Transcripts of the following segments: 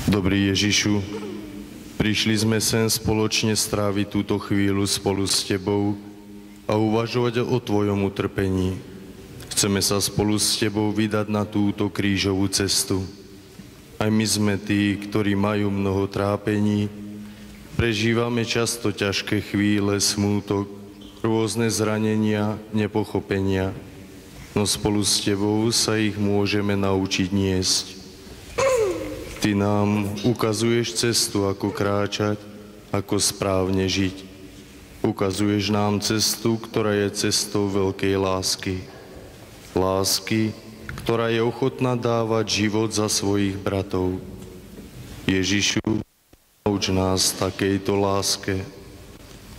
Dobrý Ježišu, prišli sme sem spoločne stráviť túto chvíľu spolu s Tebou a uvažovať o Tvojom utrpení. Chceme sa spolu s Tebou vydať na túto krížovú cestu. Aj my sme tí, ktorí majú mnoho trápení, prežívame často ťažké chvíle, smútok, rôzne zranenia, nepochopenia, no spolu s Tebou sa ich môžeme naučiť niesť. Ty nám ukazuješ cestu, ako kráčať, ako správne žiť. Ukazuješ nám cestu, ktorá je cestou veľkej lásky. Lásky, ktorá je ochotná dávať život za svojich bratov. Ježišu, nauč nás takejto láske.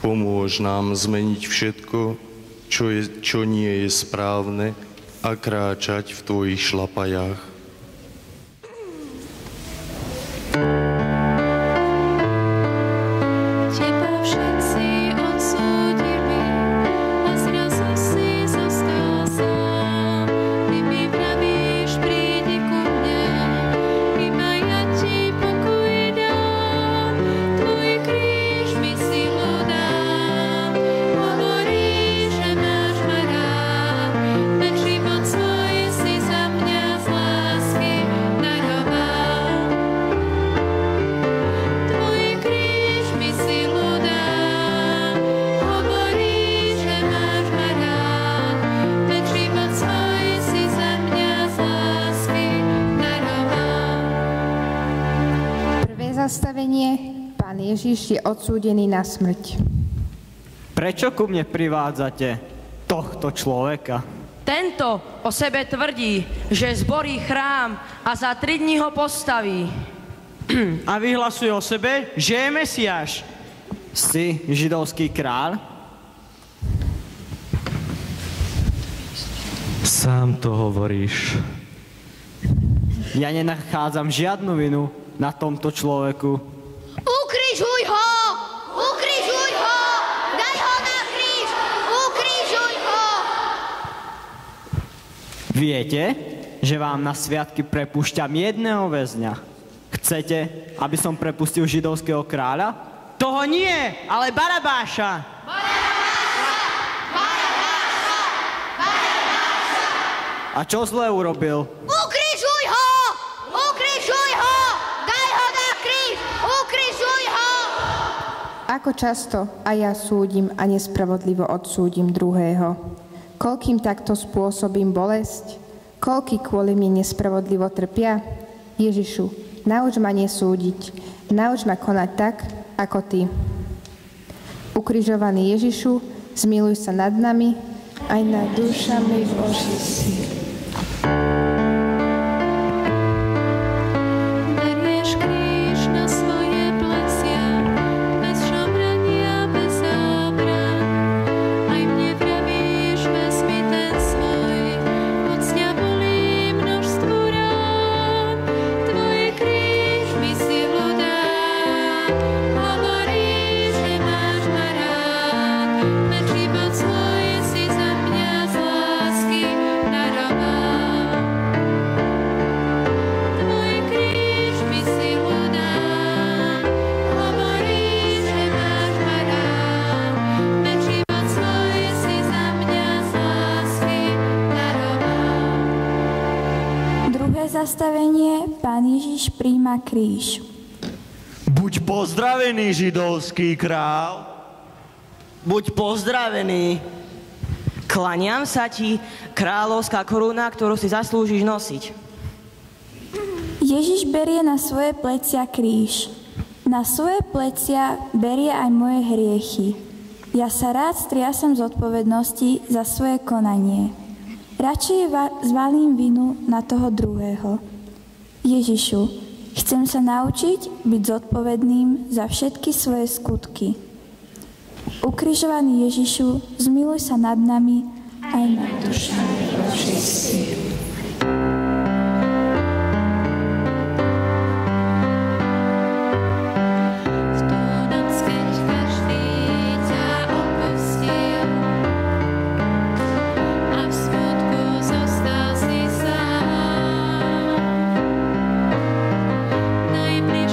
Pomôž nám zmeniť všetko, čo nie je správne, a kráčať v Tvojich šlapajách. Zastavenie. Pán Ježiš je odsúdený na smrť. Prečo ku mne privádzate tohto človeka? Tento o sebe tvrdí, že zborí chrám a za 3 dní ho postaví. A vyhlasuje o sebe, že je Mesiáš. Si židovský kráľ? Sám to hovoríš. Ja nenachádzam žiadnu vinu na tomto človeku. Ukrižuj ho! Ukrižuj ho! Daj ho na kríž! Ukrižuj ho! Viete, že vám na sviatky prepúšťam jedného väzňa. Chcete, aby som prepustil židovského kráľa? Toho nie, ale Barabáša! A čo zle urobil? Ukrižuj ho! Ukrižuj ho! Daj ho na kríž! Ukrižuj ho! Ako často a ja súdim a nespravodlivo odsúdim druhého. Koľkým takto spôsobím bolesť? Koľký kvôli mne nespravodlivo trpia? Ježišu, nauč ma nesúdiť. Nauč ma konať tak, ako Ty. Ukrižovaný Ježišu, zmiluj sa nad nami aj nad dušami Božími. Zastavenie. Pán Ježiš prijíma kríž. Buď pozdravený, židovský král. Buď pozdravený. Klaniam sa ti, kráľovská koruna, ktorú si zaslúžiš nosiť. Ježiš berie na svoje plecia kríž. Na svoje plecia berie aj moje hriechy. Ja sa rád striasam z odpovednosti za svoje konanie. Radšej zvalím vinu na toho druhého. Ježišu, chcem sa naučiť byť zodpovedným za všetky svoje skutky. Ukrižovaný Ježišu, zmiluj sa nad nami aj nad dušami všetkých. Najbližšie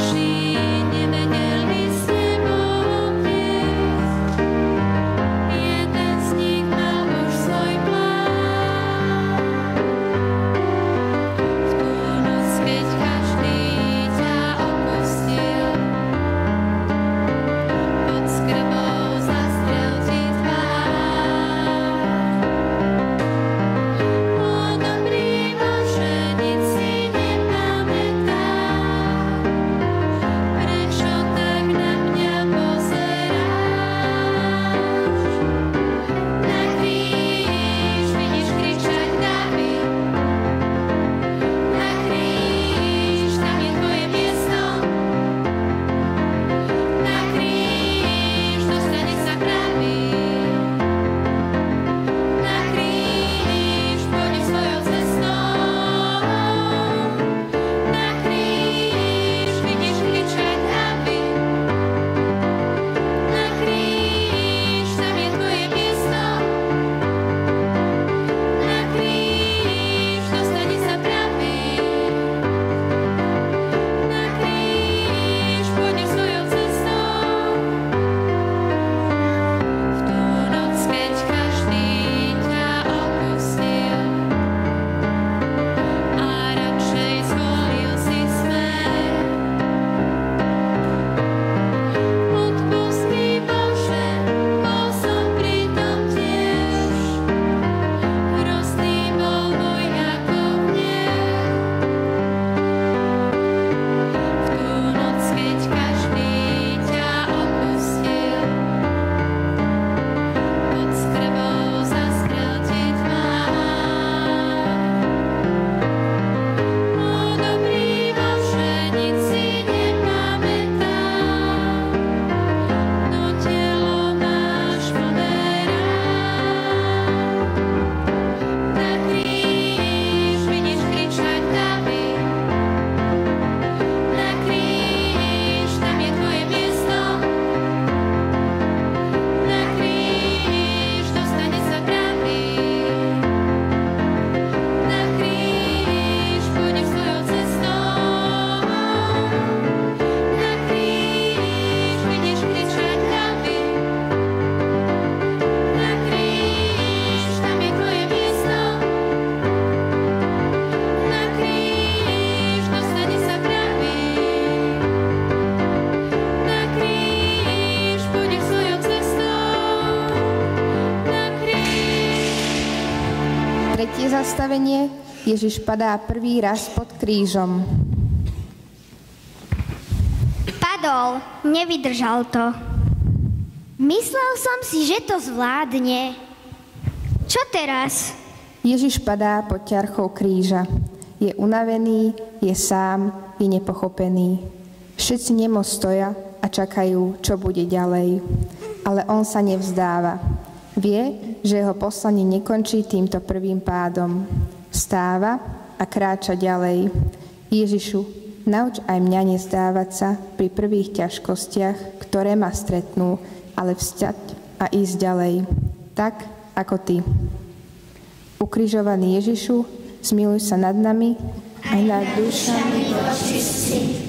zastavenie. Ježiš padá prvý raz pod krížom. Padol, nevydržal to. Myslel som si, že to zvládne. Čo teraz? Ježiš padá pod ťarchou kríža. Je unavený, je sám, je nepochopený. Všetci nemo stoja a čakajú, čo bude ďalej. Ale on sa nevzdáva. Vie, že jeho poslanie nekončí týmto prvým pádom. Vstáva a kráča ďalej. Ježišu, nauč aj mňa nezdávať sa pri prvých ťažkostiach, ktoré ma stretnú, ale vstať a ísť ďalej. Tak, ako ty. Ukrižovaný Ježišu, zmiluj sa nad nami aj nad dušami očistí.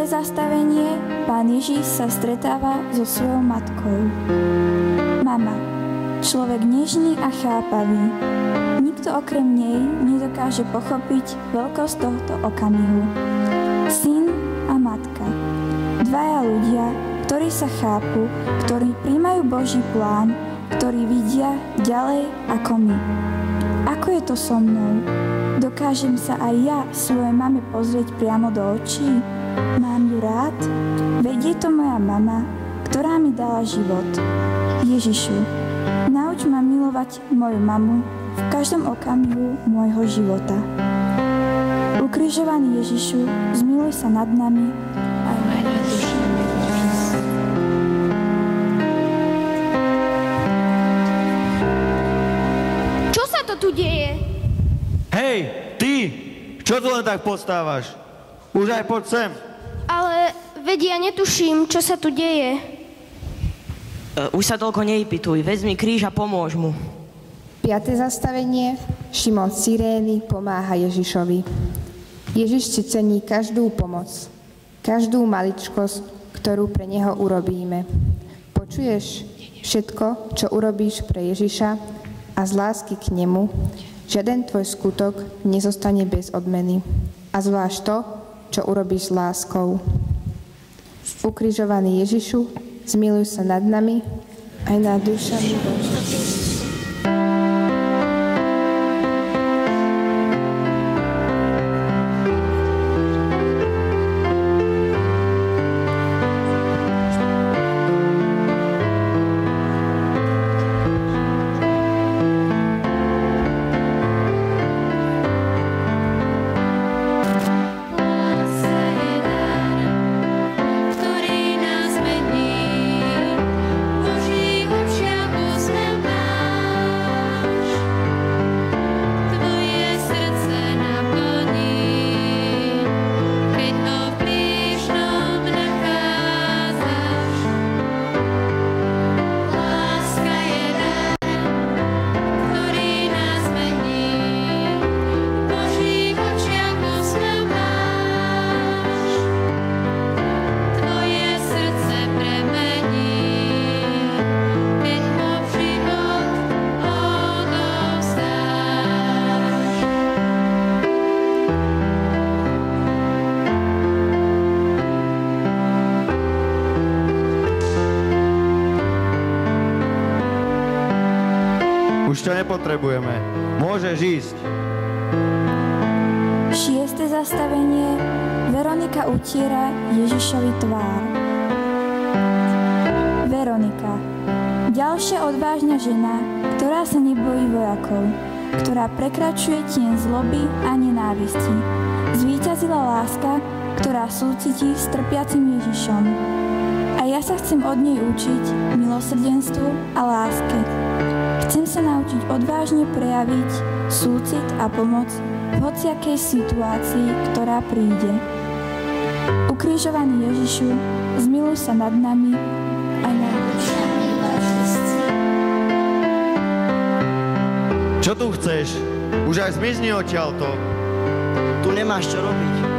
Zastavenie, Pán Ježiš sa stretáva so svojou matkou. Mama, človek nežný a chápavý. Nikto okrem nej nedokáže pochopiť veľkosť tohto okamihu. Syn a matka. Dvaja ľudia, ktorí sa chápu, ktorí príjmajú Boží plán, ktorí vidia ďalej ako my. Ako je to so mnou? Dokážem sa aj ja svojej mame pozrieť priamo do očí? Mám ju rád? Veď je to moja mama, ktorá mi dala život. Ježišu, nauč ma milovať moju mamu v každom okamihu môjho života. Ukrižovaný Ježišu, zmiluj sa nad nami aj nad dušami. Čo sa to tu deje? Hej, ty! Čo tu len tak postávaš? Už aj poď sem. Ale veď ja netuším, čo sa tu deje. Už sa toľko nevypituj, vezmi kríž a pomôž mu. 5. zastavenie. Šimon z Cyrény pomáha Ježišovi. Ježiš si cení každú pomoc, každú maličkosť, ktorú pre neho urobíme. Počuješ všetko, čo urobíš pre Ježiša a z lásky k nemu, žiaden tvoj skutok nezostane bez odmeny. A zvlášť to, čo urobíš s láskou. Ukrižovaný Ježišu, zmiluj sa nad nami aj nad dušami Božími. Ktorý nás mení, Božích očiach uzná. Už to nepotrebujeme. Môžeš ísť. 6. zastavenie. Veronika utiera Ježišovi tvár. Veronika. Ďalšia odvážna žena, ktorá sa nebojí vojakov, ktorá prekračuje tieň zloby a nenávisti. Zvíťazila láska, ktorá súcití s trpiacim Ježišom. A ja sa chcem od nej učiť milosrdenstvu a láske. Chcem sa naučiť odvážne prejaviť súcit a pomoc v hociakej situácii, ktorá príde. Ukrižovaný Ježišu, zmiluj sa nad nami aj nad dušami vážnosti. Čo tu chceš? Už aj zmizni odtiaľto. Tu nemáš čo robiť.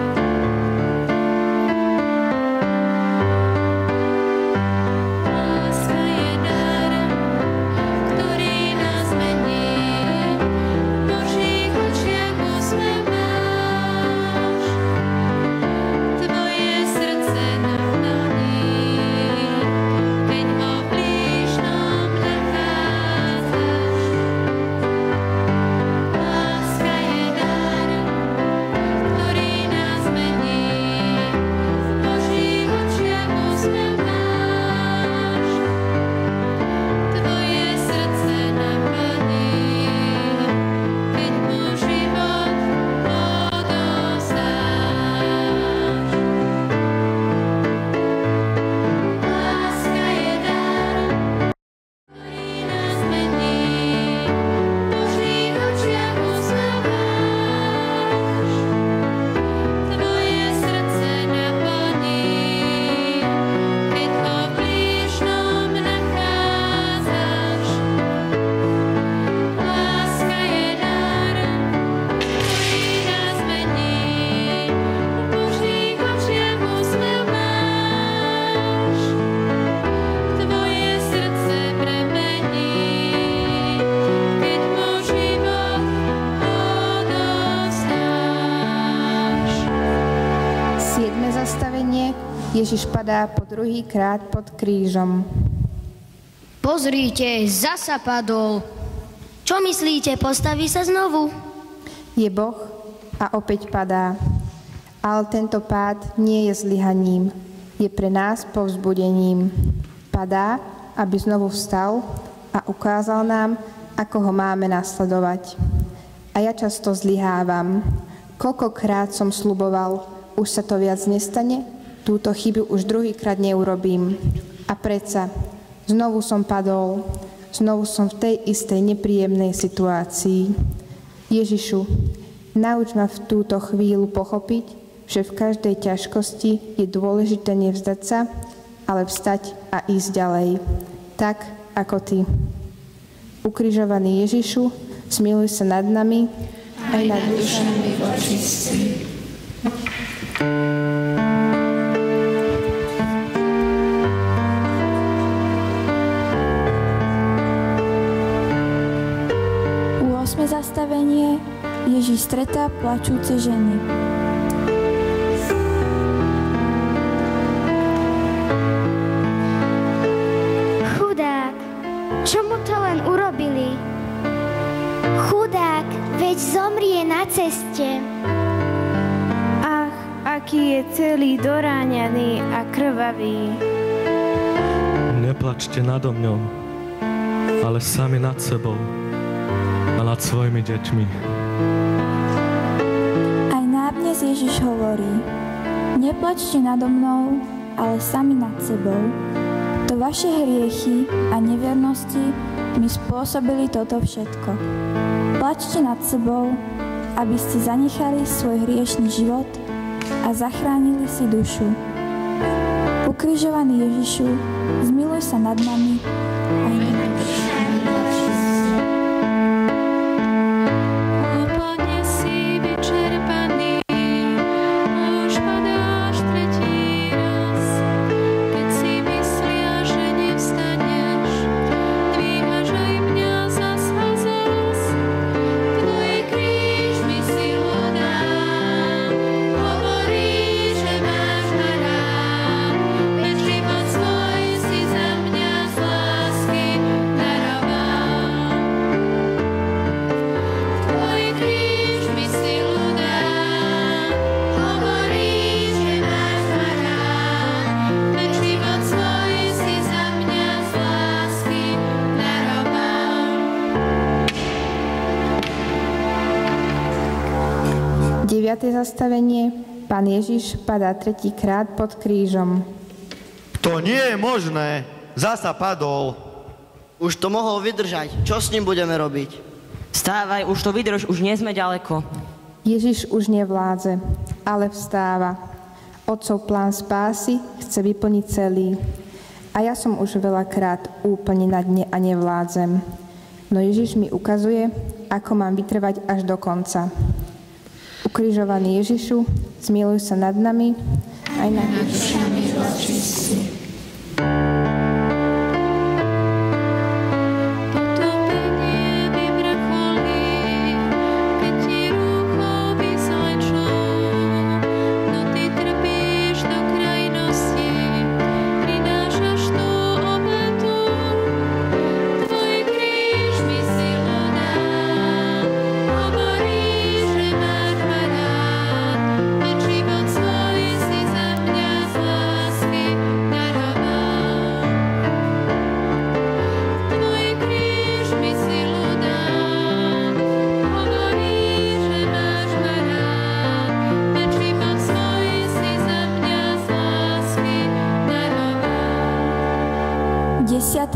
Ježiš padá po druhýkrát pod krížom. Pozrite, zasa padol. Čo myslíte, postaví sa znovu? Je Boh a opäť padá. Ale tento pád nie je zlyhaním. Je pre nás povzbudením. Padá, aby znovu vstal a ukázal nám, ako ho máme nasledovať. A ja často zlyhávam. Koľkokrát som sľuboval, už sa to viac nestane, túto chybu už druhýkrát neurobím. A predsa, znovu som padol, znovu som v tej istej nepríjemnej situácii. Ježišu, nauč ma v túto chvíľu pochopiť, že v každej ťažkosti je dôležité nevzdať sa, ale vstať a ísť ďalej. Tak, ako Ty. Ukrižovaný Ježišu, zmiluj sa nad nami aj nad dušami vočistí. Zastavenie. Ježiš stretá plačúce ženy. Chudák, čo mu to len urobili? Chudák, veď zomrie na ceste. Ach, aký je celý doráňaný a krvavý. Neplačte nado mňou, ale sami nad sebou. Nad svojimi deťmi. Aj nám dnes Ježiš hovorí: neplačte nado mnou, ale sami nad sebou. To vaše hriechy a nevernosti mi spôsobili toto všetko. Plačte nad sebou, aby ste zanechali svoj hriešný život a zachránili si dušu. Ukrižovaný Ježišu, zmiluj sa nad nami aj nad dušami. Život svoj si za mňa z lásky daroval. zastavenie. Pán Ježiš padá 3-krát pod krížom. To nie je možné. Zasa padol. Už to mohol vydržať. Čo s ním budeme robiť? Vstávaj, už to vydrž, už nie sme ďaleko. Ježiš už nevládze, ale vstáva. Otcov plán spásy chce vyplniť celý. A ja som už veľakrát úplne na dne a nevládzem. No Ježiš mi ukazuje, ako mám vytrvať až do konca. Ukrižovaný Ježišu, zmiluj sa nad nami aj nad dušami očistí.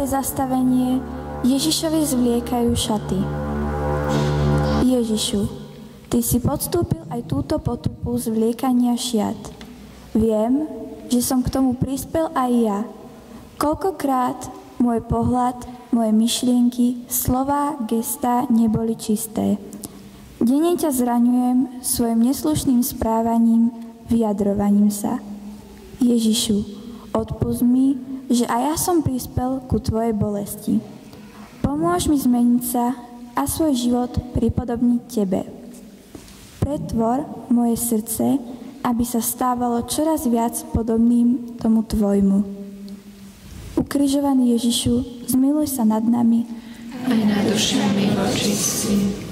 Zastavenie. Ježišovi zvliekajú šaty. Ježišu, ty si podstúpil aj túto potupu zvliekania šiat. Viem, že som k tomu prispel aj ja. Koľkokrát môj pohľad, moje myšlienky, slová, gestá neboli čisté. Denne ťa zraňujem svojim neslušným správaním, vyjadrovaním sa. Ježišu, odpusť mi, že aj ja som prispel ku tvojej bolesti. Pomôž mi zmeniť sa a svoj život pripodobniť tebe. Pretvor moje srdce, aby sa stávalo čoraz viac podobným tomu tvojmu. Ukrižovaný Ježišu, zmiluj sa nad nami aj nad dušami očistí.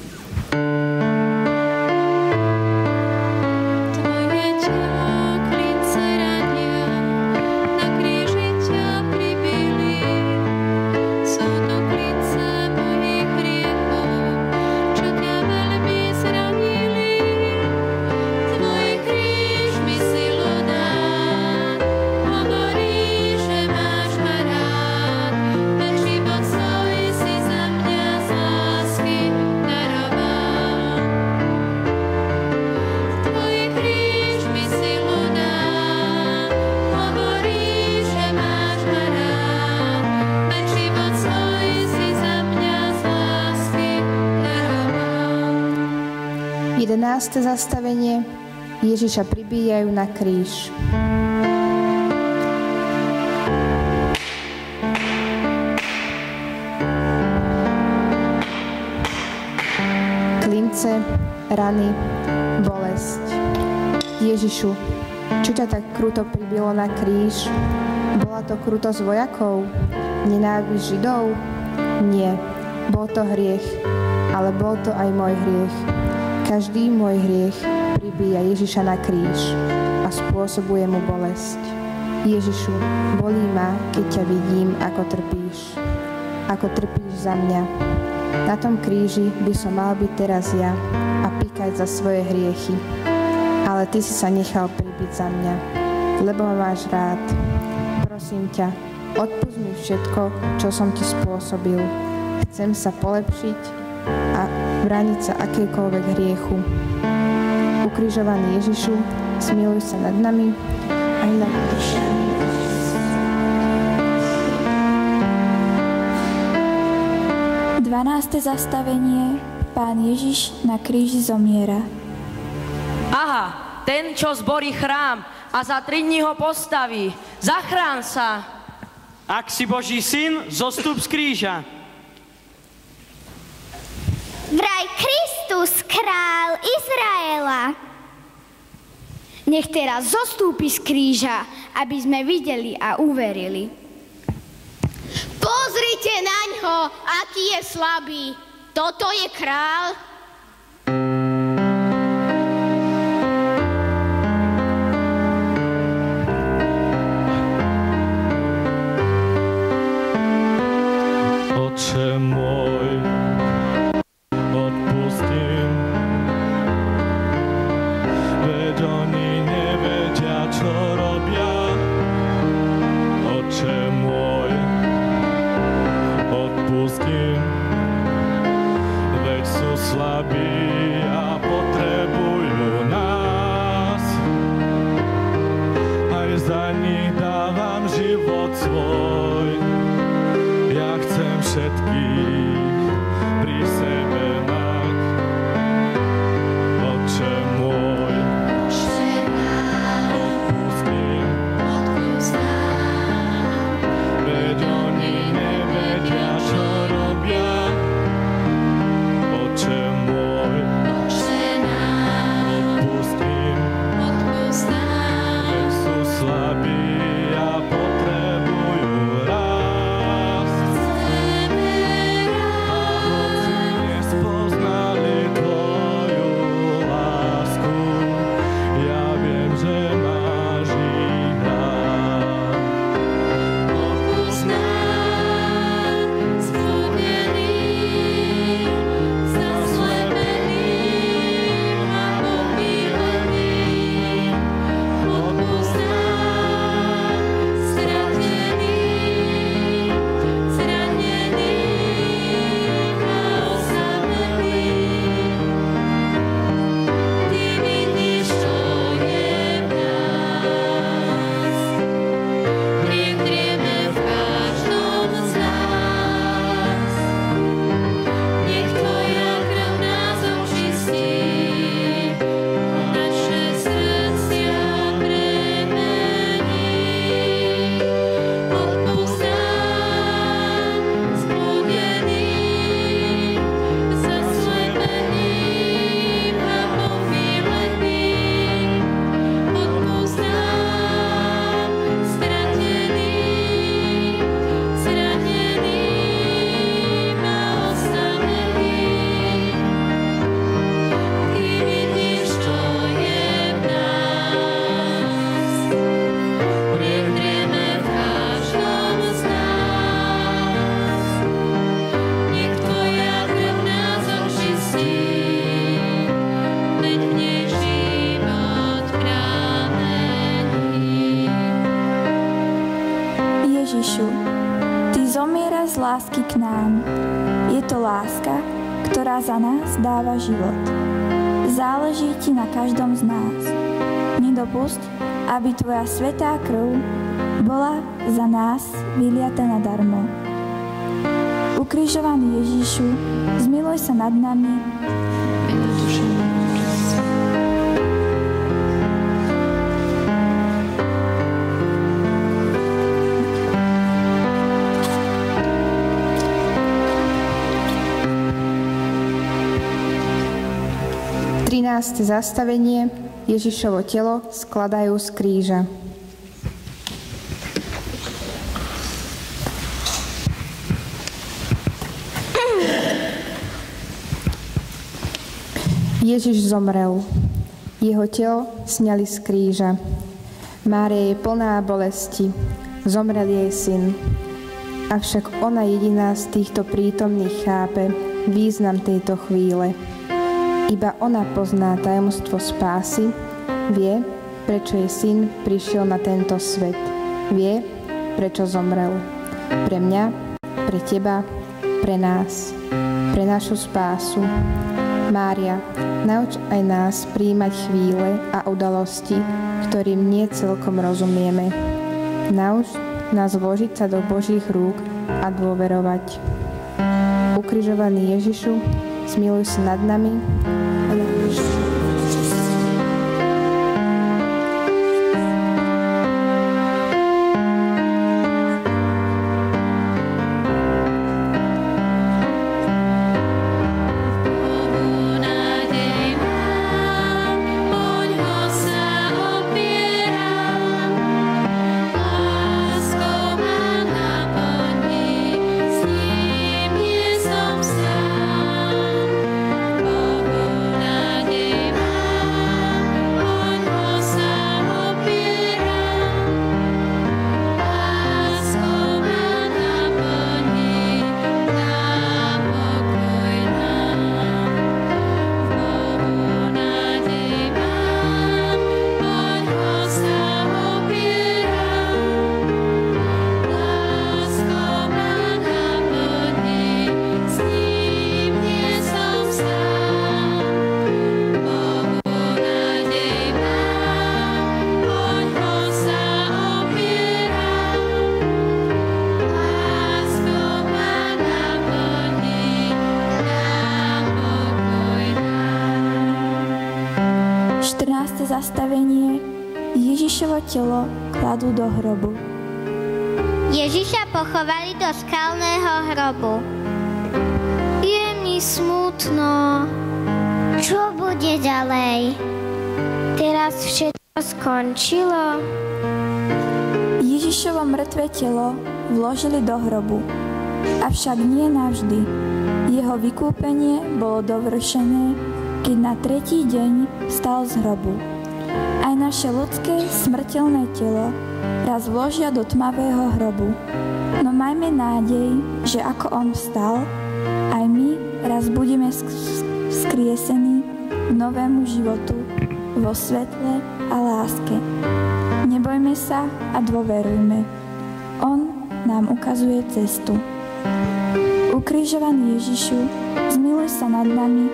Zastavenie. Ježiša pribíjajú na kríž. Klince, rany, bolesť. Ježišu, čo ťa tak kruto pribilo na kríž? Bola to krutosť vojakov? Nenávisť Židov? Nie, bol to hriech, ale bol to aj môj hriech. Každý môj hriech pribíja Ježiša na kríž a spôsobuje mu bolesť. Ježišu, bolí ma, keď ťa vidím, ako trpíš za mňa. Na tom kríži by som mal byť teraz ja a píkať za svoje hriechy. Ale ty si sa nechal pribiť za mňa, lebo ma máš rád. Prosím ťa, odpusť mi všetko, čo som ti spôsobil. Chcem sa polepšiť a brániť sa akékoľvek hriechu. Ukrižovaný Ježišu, zmiluj sa nad nami aj nad dušami. Dvanáste zastavenie. Pán Ježiš na kríži zomiera. Aha, ten, čo zborí chrám a za 3 dní ho postaví. Zachrán sa. Ak si Boží syn, zostup z kríža. Vraj Kristus, král Izraela. Nech teraz zostúpi z kríža, aby sme videli a uverili. Pozrite naňho, aký je slabý. Toto je král. Oče môj, odpustím život svoj. Ja chcem všetkých pri sebe mať. Otče môj, odpusť im, veď oni nevedia, čo robia. Otče môj, odpusť im, veď sú slabí a potrebujú rásť. A hoci nespoznali tvoju lásku, ja viem, že máš ich rád. Odpusť nám zbudneným, zaslepeným a pomíleným. Odpusť nám strateným, zraneným a osamelým. Ty vidíš, čo je v nás. Hriech drieme v každom z nás. Nech tvoja krv nás očistí, naše srdcia premení. Odpusť nám zbludeným, zaslepeným a pomíleným. Odpusť nám strateným, zraneným a osamelým. Ty vidíš, čo je v nás. Hriech drieme v každom z nás. Nech tvoja krv nás očistí, veď v nej život pramení. Ježišu, Ty zomieraš z lásky k nám. Je to láska, ktorá za nás dáva život. Záleží Ti na každom z nás. Nedopusť, aby Tvoja svätá krv bola za nás vyliata nadarmo. Ukrižovaný Ježišu, zmiluj sa nad nami. Aj nad dušami očistí. 13. zastavenie. Ježišovo telo skladajú z kríža. Ježiš zomrel. Jeho telo sňali z kríža. Mária je plná bolesti. Zomrel jej syn. Avšak ona jediná z týchto prítomných chápe význam tejto chvíle. Iba ona pozná tajomstvo spásy, vie, prečo jej syn prišiel na tento svet. Vie, prečo zomrel. Pre mňa, pre teba, pre nás, pre našu spásu. Mária, nauč aj nás prijímať chvíle a udalosti, ktorým nie celkom rozumieme. Nauč nás vložiť sa do Božích rúk a dôverovať. Ukrižovaný Ježišu, zmiluj sa nad nami a nad našimi. S ním nie som sám. telo kladú do hrobu. Ježiša pochovali do skalného hrobu. Je mi smutno. Čo bude ďalej? Teraz všetko skončilo. Ježišovo mŕtve telo vložili do hrobu, avšak nie navždy. Jeho vykúpenie bolo dovršené, keď na tretí deň vstal z hrobu. Aj naše ľudské smrteľné telo raz vložia do tmavého hrobu, no majme nádej, že ako on vstal, aj my raz budeme vzkriesení k novému životu vo svetle a láske. Nebojme sa a dôverujme. On nám ukazuje cestu. Ukrižovaný Ježišu, zmiluj sa nad nami.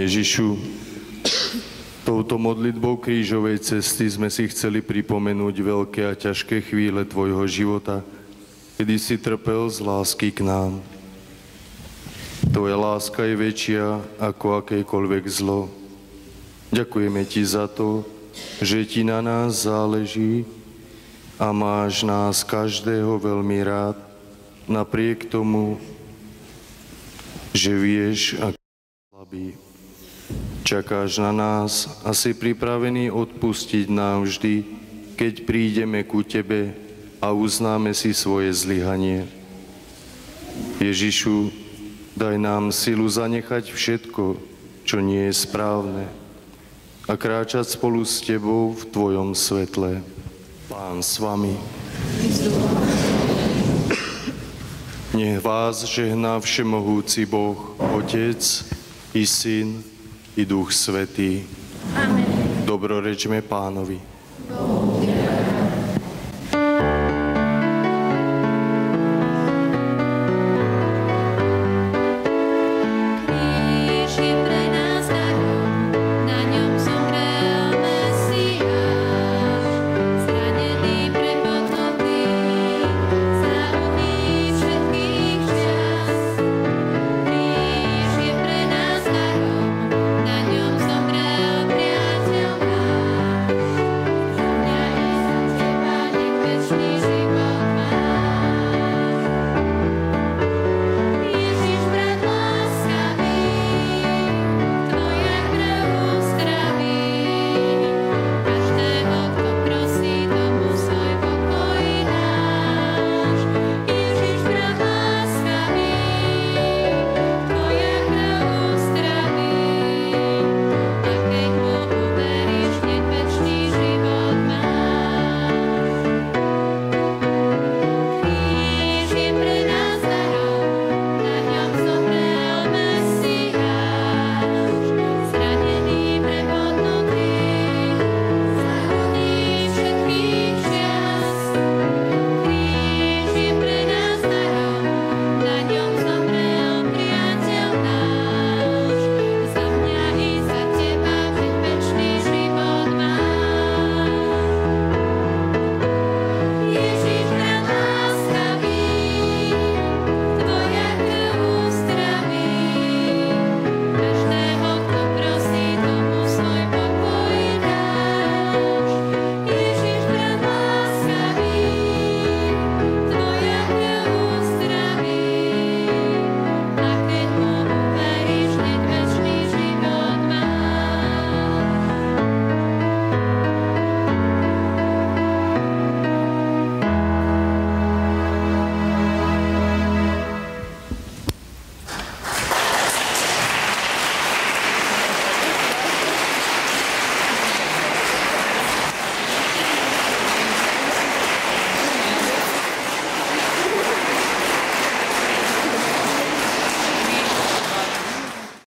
Ježišu, touto modlitbou krížovej cesty sme si chceli pripomenúť veľké a ťažké chvíle Tvojho života, kedy si trpel z lásky k nám. Tvoja láska je väčšia ako akékoľvek zlo. Ďakujeme Ti za to, že Ti na nás záleží a máš nás každého veľmi rád, napriek tomu, že vieš, ako slabý. Čakáš na nás a si pripravený odpustiť nám vždy, keď prídeme ku Tebe a uznáme si svoje zlyhanie. Ježišu, daj nám silu zanechať všetko, čo nie je správne a kráčať spolu s Tebou v Tvojom svetle. Pán s vami. Nech vás žehná všemohúci Boh, Otec i Syn, i Duch Svätý. Amen. Dobrorečme Pánovi.